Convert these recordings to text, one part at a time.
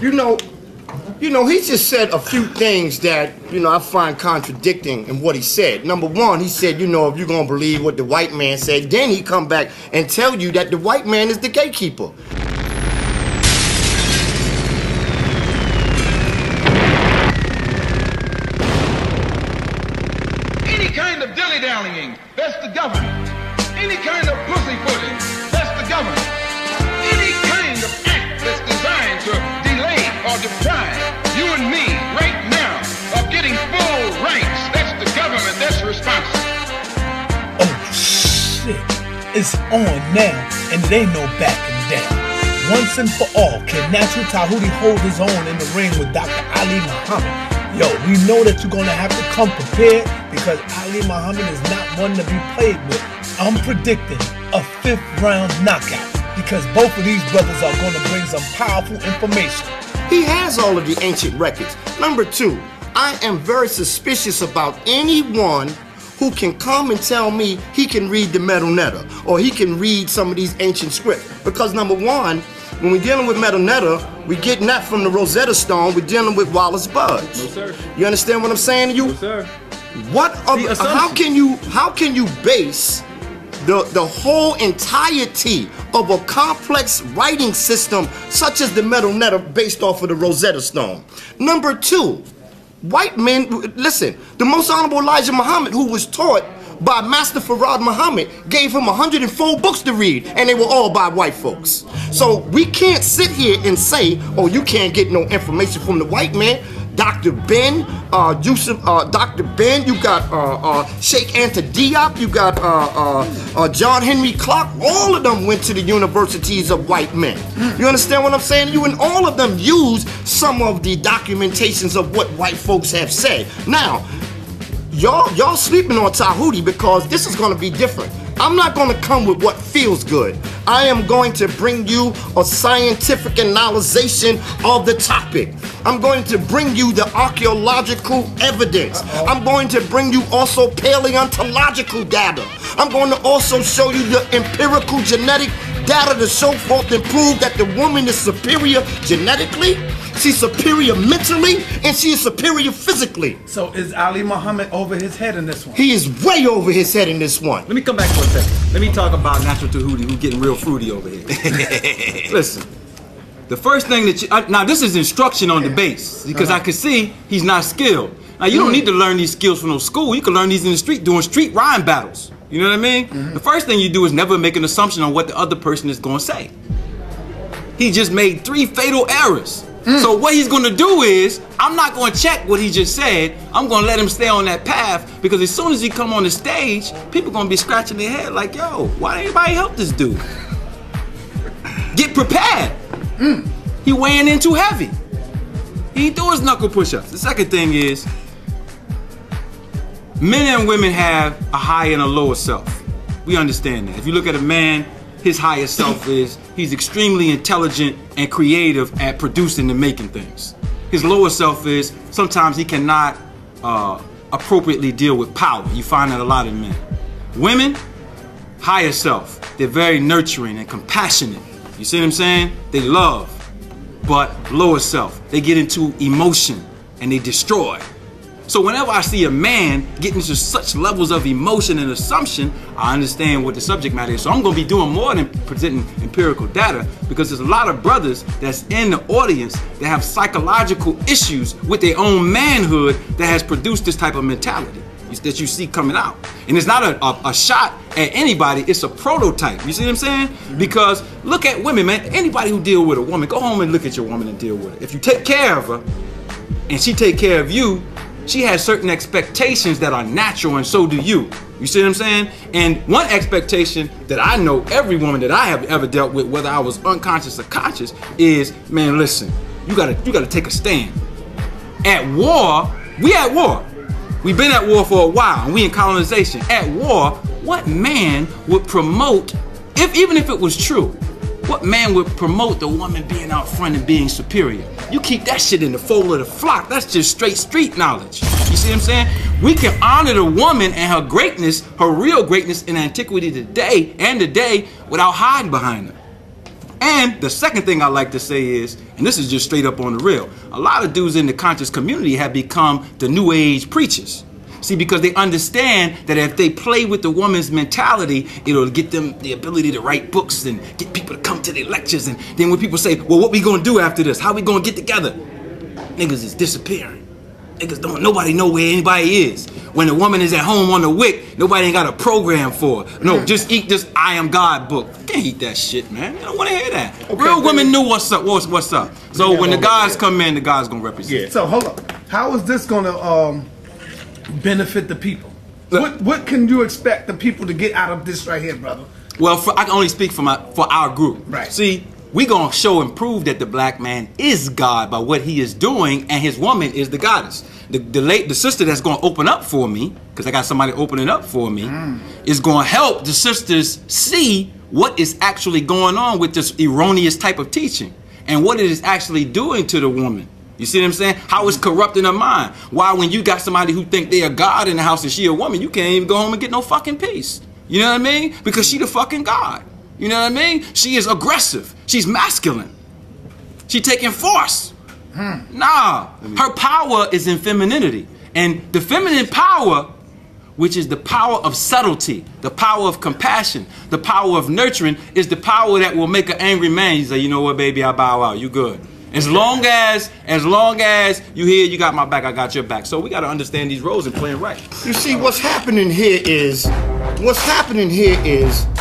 You know, he just said a few things that, I find contradicting in what he said. Number one, he said, if you're going to believe what the white man said, then he come back and tell you that the white man is the gatekeeper. Any kind of dilly-dallying, that's the government. Any kind of pussyfooting, that's the government. Any kind of act that's designed to delay or deprive you and me right now of getting full rights, that's the government that's responsible. Oh shit, it's on now, and it ain't no backing down. Once and for all, can Natural Tahuti hold his own in the ring with Dr. Ali Muhammad? Yo, we know that you're gonna have to come prepared because Ali Muhammad is not one to be played with. I'm predicting a 5th round knockout because both of these brothers are gonna bring some powerful information. He has all of the ancient records. Number two, I am very suspicious about anyone who can come and tell me he can read the Medu Neter or he can read some of these ancient scripts. Because number one, when we're dealing with Medu Neter, we're getting that from the Rosetta Stone. We're dealing with Wallace Budge. No, sir. You understand what I'm saying to you? No, sir. What other, how can you base the whole entirety of a complex writing system such as the Medu Neter based off of the Rosetta Stone? Number two, white men, listen, the Most Honorable Elijah Muhammad, who was taught by Master Farad Muhammad, gave him 104 books to read, and they were all by white folks. So we can't sit here and say, oh, you can't get no information from the white man. Dr. Ben, Dr. Ben, you got Sheikh Anta Diop, you got John Henry Clark. All of them went to the universities of white men. You understand what I'm saying? You and all of them use some of the documentations of what white folks have said. Now, y'all sleeping on Tahuti because this is going to be different. I'm not going to come with what feels good. I am going to bring you a scientific analyzation of the topic. I'm going to bring you the archaeological evidence. I'm going to bring you also paleontological data. I'm going to also show you the empirical genetic data to show forth and prove that the woman is superior genetically, she's superior mentally, and she is superior physically. So is Ali Muhammad over his head in this one? He is way over his head in this one. Let me come back for a second. Let me talk about Natural Tahuti, who's getting real fruity over here. Listen, the first thing that you, now this is instruction on the base, because I can see he's not skilled. Now you don't need to learn these skills from no school. You can learn these in the street doing street rhyme battles. You know what I mean? The first thing you do is never make an assumption on what the other person is going to say. He just made 3 fatal errors. So what he's going to do is, I'm not going to check what he just said. I'm going to let him stay on that path, because as soon as he come on the stage, people going to be scratching their head like, yo, why didn't anybody help this dude? Get prepared. He weighing in too heavy. He ain't do his knuckle push-ups. The second thing is, men and women have a higher and a lower self. We understand that. If you look at a man, his higher self is he's extremely intelligent and creative at producing and making things. His lower self is sometimes he cannot appropriately deal with power. You find that a lot in men. Women, higher self, they're very nurturing and compassionate. You see what I'm saying? They love. But lower self, they get into emotion and they destroy. So whenever I see a man get into such levels of emotion and assumption, I understand what the subject matter is. So I'm going to be doing more than presenting empirical data, because there's a lot of brothers that's in the audience that have psychological issues with their own manhood that has produced this type of mentality that you see coming out. And it's not a shot at anybody, it's a prototype. You see what I'm saying? Because look at women, man. Anybody who deal with a woman, go home and look at your woman and deal with her. If you take care of her and she take care of you, she has certain expectations that are natural, and so do you. You see what I'm saying? And one expectation that I know every woman that I have ever dealt with, whether I was unconscious or conscious, is, man, listen, you gotta take a stand. At war, we at war. We've been at war for a while, and we in colonization. At war, what man would promote, even if it was true, what man would promote the woman being out front and being superior? You keep that shit in the fold of the flock. That's just straight street knowledge. You see what I'm saying? We can honor the woman and her greatness, her real greatness in antiquity today and today, without hiding behind her. And the second thing I like to say is, and this is just straight up on the real, a lot of dudes in the conscious community have become the new age preachers. See, because they understand that if they play with the woman's mentality, it'll get them the ability to write books and get people to come to their lectures. And then when people say, well, what we gonna do after this? How we gonna get together? Niggas is disappearing. Niggas nobody know where anybody is. When a woman is at home on the wick, nobody ain't got a program for her. No, just eat this I Am God book. You can't eat that shit, man. I don't want to hear that. Okay, real women knew what's up. What's up. So when the guys come in, the guys gonna represent. Yeah. So hold up. How is this gonna benefit the people? What can you expect the people to get out of this right here, brother? Well, I can only speak for our group. Right. See, we gonna show and prove that the black man is God by what he is doing, and his woman is the goddess. The sister that's gonna open up for me, because I got somebody opening up for me, is gonna help the sisters see what is actually going on with this erroneous type of teaching and what it is actually doing to the woman. You see what I'm saying? How it's corrupting her mind. Why when you got somebody who think they a god in the house and she a woman, you can't even go home and get no fucking peace. You know what I mean? Because she the fucking god. You know what I mean? She is aggressive. She's masculine. She taking force. Nah. Her power is in femininity. And the feminine power, which is the power of subtlety, the power of compassion, the power of nurturing, is the power that will make an angry man. You say, you know what, baby, I bow out. You good. As long as you hear you got my back, I got your back. So we got to understand these roles and play it right. You see, what's happening here is,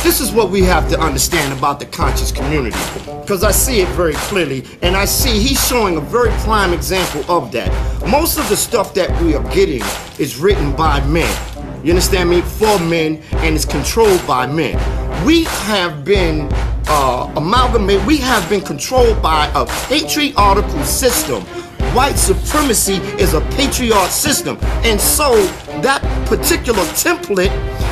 this is what we have to understand about the conscious community. Because I see it very clearly, and I see he's showing a very prime example of that. Most of the stuff that we are getting is written by men. You understand me? For men, and it's controlled by men. We have been amalgamated, we have been controlled by a patriarchal system. White supremacy is a patriarch system. And so that particular template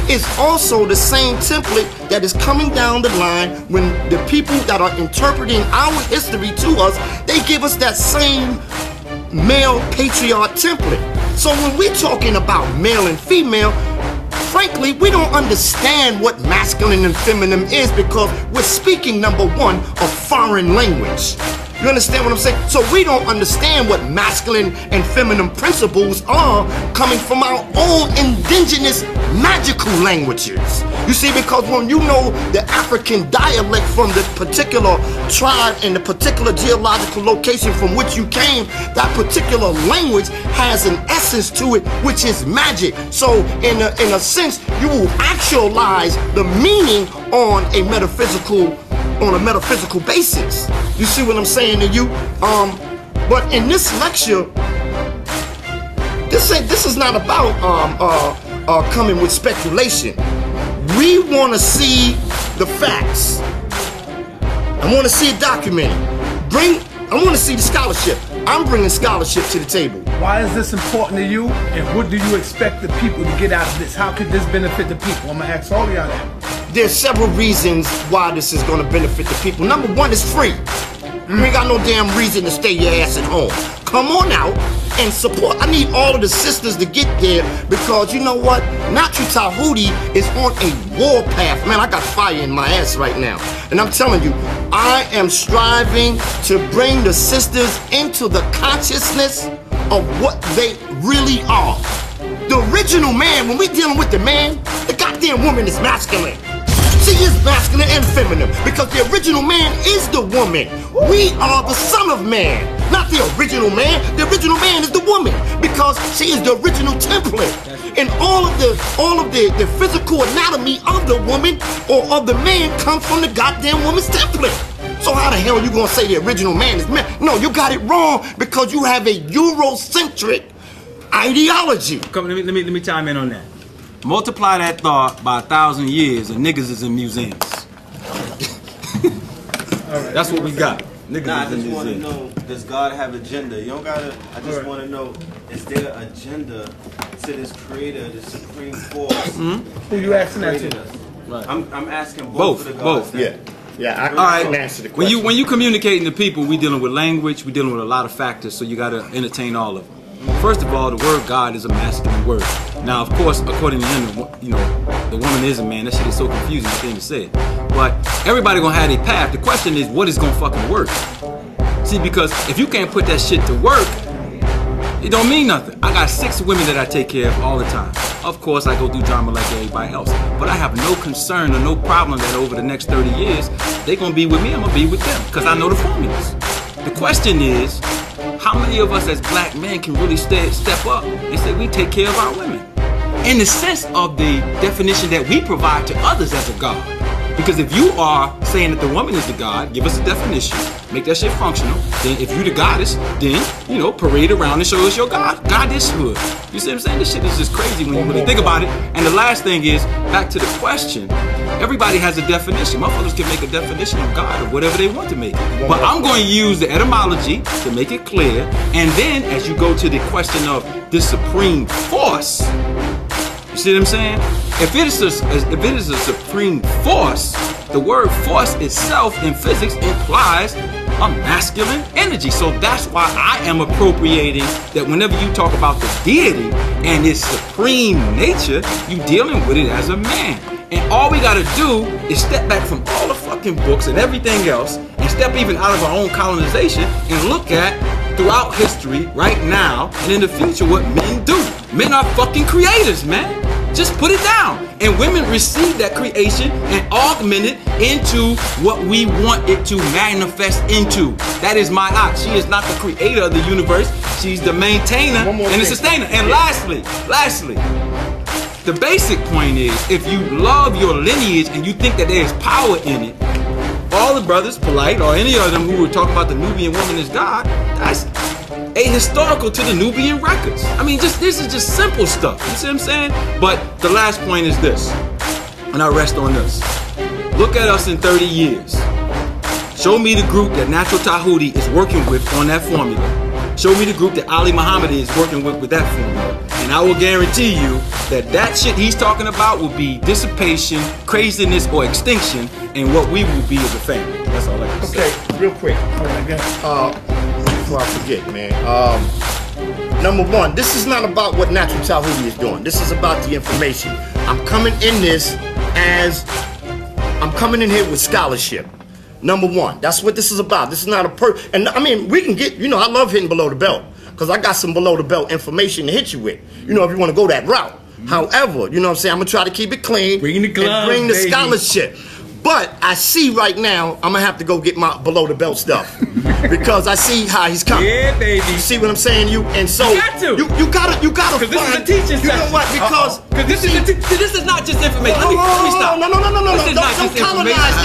is also the same template that is coming down the line when the people that are interpreting our history to us, they give us that same male patriarch template. So when we're talking about male and female, frankly, we don't understand what masculine and feminine is because we're speaking, number one, a foreign language. You understand what I'm saying? So we don't understand what masculine and feminine principles are coming from our own indigenous magical languages. You see, because when you know the African dialect from the particular tribe and the particular geological location from which you came, that particular language has an essence to it, which is magic. So in a sense, you will actualize the meaning on a metaphysical basis. You see what I'm saying to you? But in this lecture, this is not about coming with speculation. We want to see the facts. I want to see it documented. I want to see the scholarship. I'm bringing scholarship to the table. Why is this important to you, and what do you expect the people to get out of this? How could this benefit the people? I'm going to ask all of y'all that. There's several reasons why this is going to benefit the people. Number one, it's free. You ain't got no damn reason to stay your ass at home. Come on out and support. I need all of the sisters to get there because you know what? Natural Tahuti is on a war path. Man, I got fire in my ass right now. And I'm telling you, I am striving to bring the sisters into the consciousness of what they really are. The original man, when we're dealing with the man, the goddamn woman is masculine. She is masculine and feminine because the original man is the woman. We are the son of man, not the original man. The original man is the woman because she is the original template. And all of the physical anatomy of the woman or of the man comes from the goddamn woman's template. So how the hell are you gonna say the original man is man? No, you got it wrong because you have a Eurocentric ideology. Come, let me chime in on that. Multiply that thought by 1,000 years and niggas is in museums. That's what we got. Niggas I is in just want to museums. know, does God have agenda? You don't gotta, I just want to know, is there an agenda to this creator, the supreme force? Who you asking that to? Right. I'm asking both of the gods. Yeah. Yeah, I can answer the When question. you communicating to people, we dealing with language, we dealing with a lot of factors, so you gotta entertain all of them. First of all, the word God is a masculine word. Now, of course, according to him, you know, the woman is a man. That shit is so confusing, I can't even say it. But everybody gonna have their path. The question is, what is gonna fucking work? See, because if you can't put that shit to work, it don't mean nothing. I got 6 women that I take care of all the time. Of course, I go through drama like everybody else. But I have no concern or no problem that over the next 30 years, they gonna be with me, I'm gonna be with them. Because I know the formulas. The question is, how many of us as black men can really step up and say we take care of our women? In the sense of the definition that we provide to others as a God. Because if you are saying that the woman is the God, give us a definition, make that shit functional. Then if you the goddess, then, you know, parade around and show us your goddesshood. You see what I'm saying? This shit is just crazy when you really think about it. And the last thing is, back to the question, everybody has a definition. Motherfuckers can make a definition of God or whatever they want to make it. But I'm going to use the etymology to make it clear. And then as you go to the question of the supreme force, you see what I'm saying? If it is a supreme force, the word force itself in physics implies a masculine energy. So that's why I am appropriating that whenever you talk about the deity and its supreme nature, you dealing with it as a man. And all we gotta do is step back from all the fucking books and everything else and step even out of our own colonization and look at throughout history, right now, and in the future what men do. Men are fucking creators, man. Just put it down. And women receive that creation and augment it into what we want it to manifest into. That is my ox. She is not the creator of the universe. She's the maintainer and the sustainer. And lastly, the basic point is, if you love your lineage and you think that there is power in it, all the brothers, Polite, or any of them who were talking about the Nubian woman as God, that's ahistorical to the Nubian records. I mean, this is just simple stuff. You see what I'm saying? But the last point is this, and I rest on this. Look at us in 30 years. Show me the group that Natural Tahuti is working with on that formula. Show me the group that Ali Muhammad is working with that formula. And I will guarantee you that that shit he's talking about will be dissipation, craziness, or extinction, and what we will be as a family. That's all I can say. Okay, real quick. Before I forget, man. Number one, this is not about what Natural Tahuti is doing. This is about the information. I'm coming in here with scholarship. Number one, that's what this is about. This is not a and I mean, we can get, you know, I love hitting below the belt because I got some below the belt information to hit you with. You know, if you want to go that route. However, you know what I'm saying, I'm going to try to keep it clean. Bring the gloves, and bring the baby. scholarship. But I see right now, I'm going to have to go get my below the belt stuff. Because I see how he's coming. Yeah, baby. You see what I'm saying? And so you got to. You gotta Because this is a teaching session. You know what? Because this is not just information. Let me stop. No. Don't colonize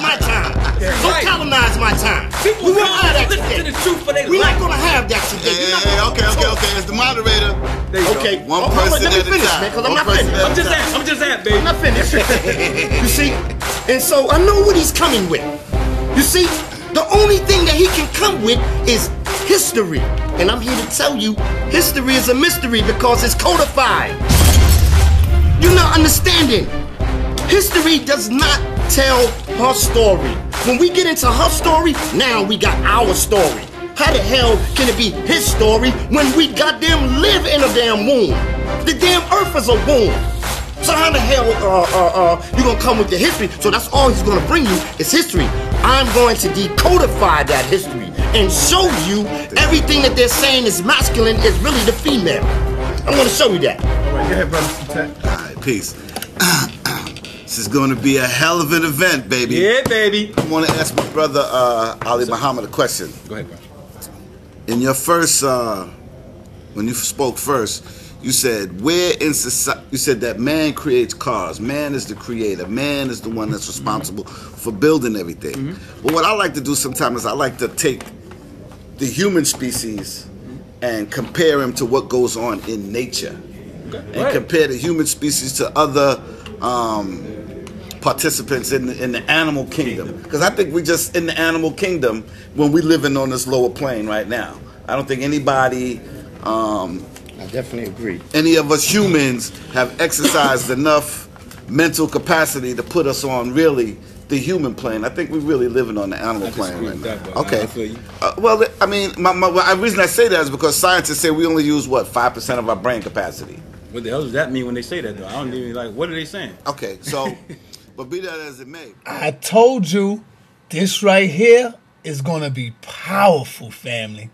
my time. Don't colonize my time. People will have that today. We're not gonna have that today. Okay. As the moderator, okay. One person let me at a finish, time. man, because I'm not finished. I'm just saying, baby. I'm not finished. You see? And so I know what he's coming with. You see? The only thing that he can come with is history. And I'm here to tell you, history is a mystery because it's codified. You're not understanding. History does not tell her story. When we get into her story, now we got our story. How the hell can it be his story when we goddamn live in a damn womb? The damn earth is a womb. So how the hell you gonna come with the history? So that's all he's gonna bring you is history. I'm going to decodify that history and show you everything that they're saying is masculine is really the female. I'm gonna show you that. All right, go ahead, brother. all right, peace. This is going to be a hell of an event, baby. Yeah, baby. I want to ask my brother Ali Muhammad a question. Go ahead, bro. In your first, when you spoke first, you said where in society, you said that man creates cars. Man is the creator. Man is the one that's responsible for building everything. But what I like to do sometimes is I like to take the human species and compare him to what goes on in nature, and compare the human species to other participants in the animal kingdom. Because I think we just in the animal kingdom when we living on this lower plane right now. I don't think anybody. I definitely agree. Any of us humans have exercised enough mental capacity to put us on really the human plane. I think we're really living on the animal plane right now. Okay. Well, I mean, the reason I say that is because scientists say we only use, what, 5% of our brain capacity. What the hell does that mean when they say that, though? I don't even, like, what are they saying? Okay, so, But be that as it may. I told you this right here is gonna be powerful, family.